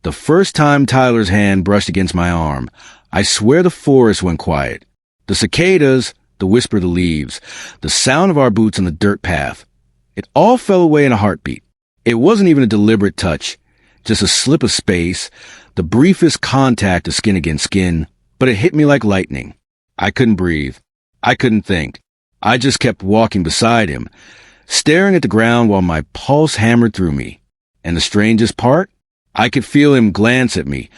The first time Tyler's hand brushed against my arm, I swear the forest went quiet. The cicadas, the whisper of the leaves, the sound of our boots on the dirt path. It all fell away in a heartbeat. It wasn't even a deliberate touch, just a slip of space, the briefest contact of skin against skin, but it hit me like lightning. I couldn't breathe. I couldn't think. I just kept walking beside him, staring at the ground while my pulse hammered through me. And the strangest part? I could feel him glance at me,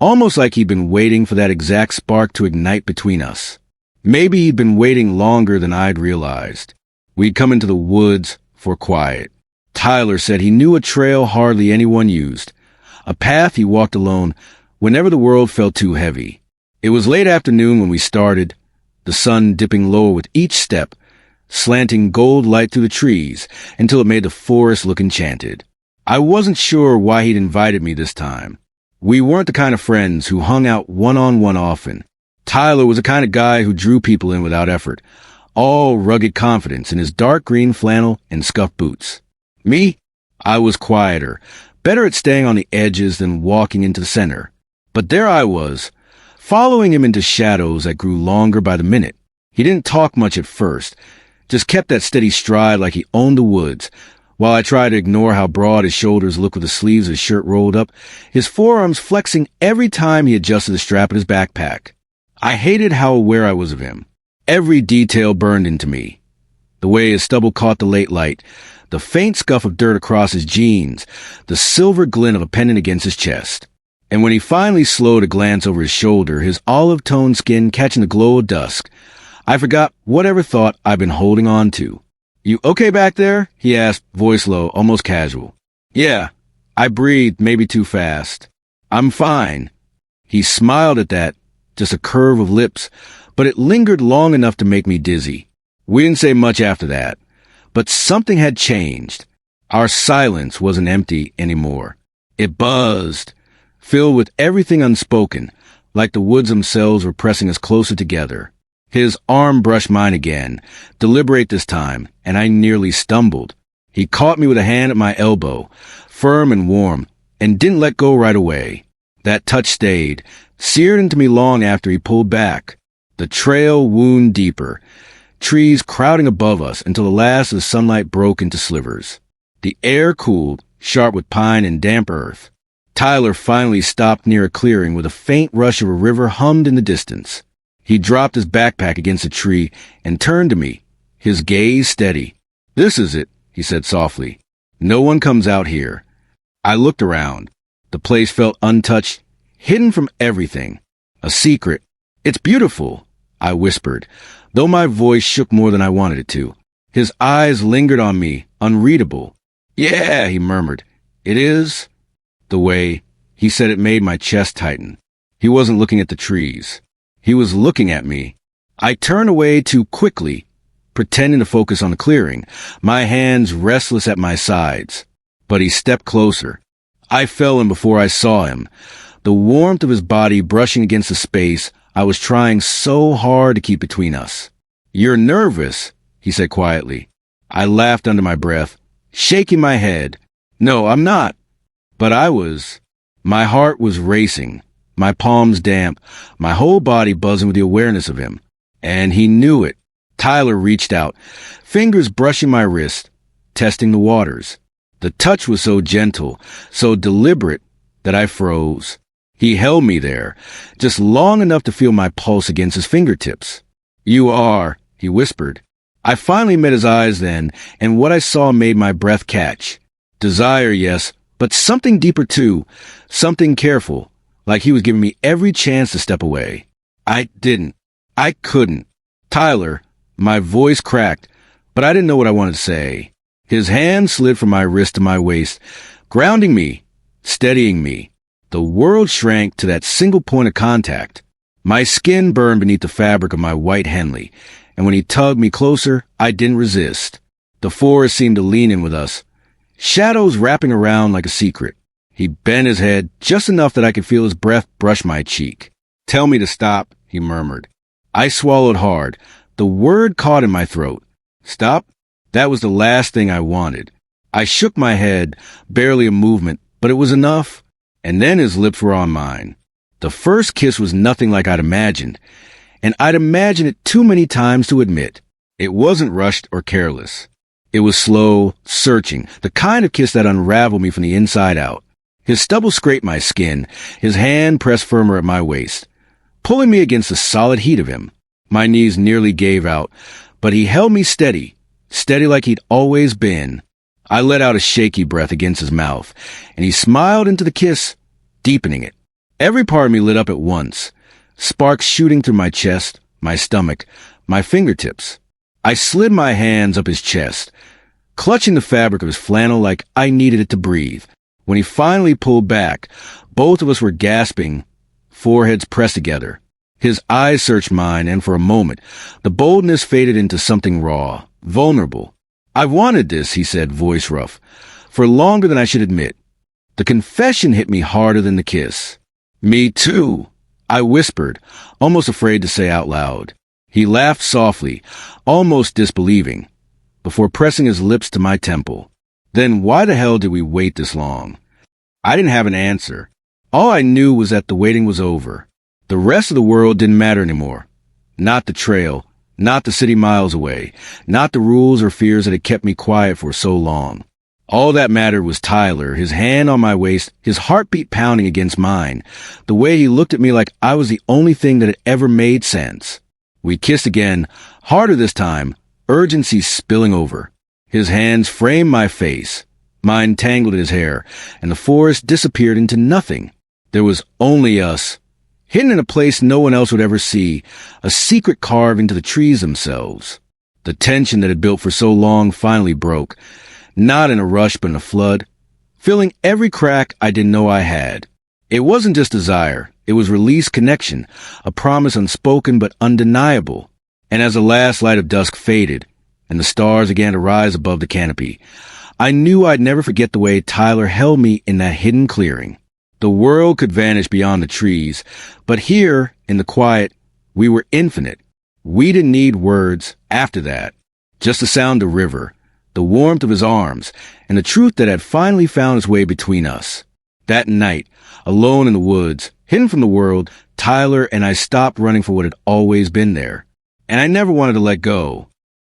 almost like he'd been waiting for that exact spark to ignite between us. Maybe he'd been waiting longer than I'd realized. We'd come into the woods for quiet. Tyler said he knew a trail hardly anyone used, a path he walked alone whenever the world felt too heavy. It was late afternoon when we started, the sun dipping lower with each step, slanting gold light through the trees until it made the forest look enchanted. I wasn't sure why he'd invited me this time. We weren't the kind of friends who hung out one-on-one often. Tyler was the kind of guy who drew people in without effort, all rugged confidence in his dark green flannel and scuffed boots. Me? I was quieter, better at staying on the edges than walking into the center. But there I was, following him into shadows that grew longer by the minute. He didn't talk much at first, just kept that steady stride like he owned the woods, while I tried to ignore how broad his shoulders looked with the sleeves of his shirt rolled up, his forearms flexing every time he adjusted the strap of his backpack. I hated how aware I was of him. Every detail burned into me. The way his stubble caught the late light, the faint scuff of dirt across his jeans, the silver glint of a pendant against his chest. And when he finally slowed to glance over his shoulder, his olive-toned skin catching the glow of dusk, I forgot whatever thought I'd been holding on to. "You okay back there?" he asked, voice low, almost casual. "Yeah." I breathed, maybe too fast. "I'm fine." He smiled at that, just a curve of lips, but it lingered long enough to make me dizzy. We didn't say much after that, but something had changed. Our silence wasn't empty anymore. It buzzed, filled with everything unspoken, like the woods themselves were pressing us closer together. His arm brushed mine again, deliberate this time, and I nearly stumbled. He caught me with a hand at my elbow, firm and warm, and didn't let go right away. That touch stayed, seared into me long after he pulled back. The trail wound deeper, trees crowding above us until the last of the sunlight broke into slivers. The air cooled, sharp with pine and damp earth. Tyler finally stopped near a clearing where the faint rush of a river hummed in the distance. He dropped his backpack against a tree and turned to me, his gaze steady. "This is it," he said softly. "No one comes out here." I looked around. The place felt untouched, hidden from everything. A secret. "It's beautiful," I whispered, though my voice shook more than I wanted it to. His eyes lingered on me, unreadable. "Yeah," he murmured. "It is." The way he said it made my chest tighten. He wasn't looking at the trees. He was looking at me. I turned away too quickly, pretending to focus on the clearing, my hands restless at my sides. But he stepped closer. I fell in before I saw him, the warmth of his body brushing against the space I was trying so hard to keep between us. "You're nervous," he said quietly. I laughed under my breath, shaking my head. "No, I'm not." But I was. My heart was racing, my palms damp, my whole body buzzing with the awareness of him. And he knew it. Tyler reached out, fingers brushing my wrist, testing the waters. The touch was so gentle, so deliberate, that I froze. He held me there, just long enough to feel my pulse against his fingertips. "You are," he whispered. I finally met his eyes then, and what I saw made my breath catch. Desire, yes, but something deeper too, something careful, like he was giving me every chance to step away. I didn't. I couldn't. "Tyler," my voice cracked, but I didn't know what I wanted to say. His hand slid from my wrist to my waist, grounding me, steadying me. The world shrank to that single point of contact. My skin burned beneath the fabric of my white Henley, and when he tugged me closer, I didn't resist. The forest seemed to lean in with us, shadows wrapping around like a secret. He bent his head just enough that I could feel his breath brush my cheek. "Tell me to stop," he murmured. I swallowed hard. The word caught in my throat. Stop? That was the last thing I wanted. I shook my head, barely a movement, but it was enough. And then his lips were on mine. The first kiss was nothing like I'd imagined, and I'd imagined it too many times to admit. It wasn't rushed or careless. It was slow, searching, the kind of kiss that unraveled me from the inside out. His stubble scraped my skin, his hand pressed firmer at my waist, pulling me against the solid heat of him. My knees nearly gave out, but he held me steady like he'd always been. I let out a shaky breath against his mouth, and he smiled into the kiss, deepening it. Every part of me lit up at once, sparks shooting through my chest, my stomach, my fingertips. I slid my hands up his chest, clutching the fabric of his flannel like I needed it to breathe. When he finally pulled back, both of us were gasping, foreheads pressed together. His eyes searched mine, and for a moment, the boldness faded into something raw, vulnerable. "I've wanted this," he said, voice rough, "for longer than I should admit." The confession hit me harder than the kiss. "Me too," I whispered, almost afraid to say out loud. He laughed softly, almost disbelieving, before pressing his lips to my temple. Then why the hell did we wait this long? I didn't have an answer. All I knew was that the waiting was over. The rest of the world didn't matter anymore. Not the trail, not the city miles away, not the rules or fears that had kept me quiet for so long. All that mattered was Tyler, his hand on my waist, his heartbeat pounding against mine, the way he looked at me like I was the only thing that had ever made sense. We kissed again, harder this time, urgency spilling over. His hands framed my face, mine tangled in his hair, and the forest disappeared into nothing. There was only us, hidden in a place no one else would ever see, a secret carved into the trees themselves. The tension that had built for so long finally broke, not in a rush but in a flood, filling every crack I didn't know I had. It wasn't just desire, it was released connection, a promise unspoken but undeniable. And as the last light of dusk faded, and the stars began to rise above the canopy, I knew I'd never forget the way Tyler held me in that hidden clearing. The world could vanish beyond the trees, but here, in the quiet, we were infinite. We didn't need words after that, just the sound of the river, the warmth of his arms, and the truth that had finally found its way between us. That night, alone in the woods, hidden from the world, Tyler and I stopped running for what had always been there. And I never wanted to let go.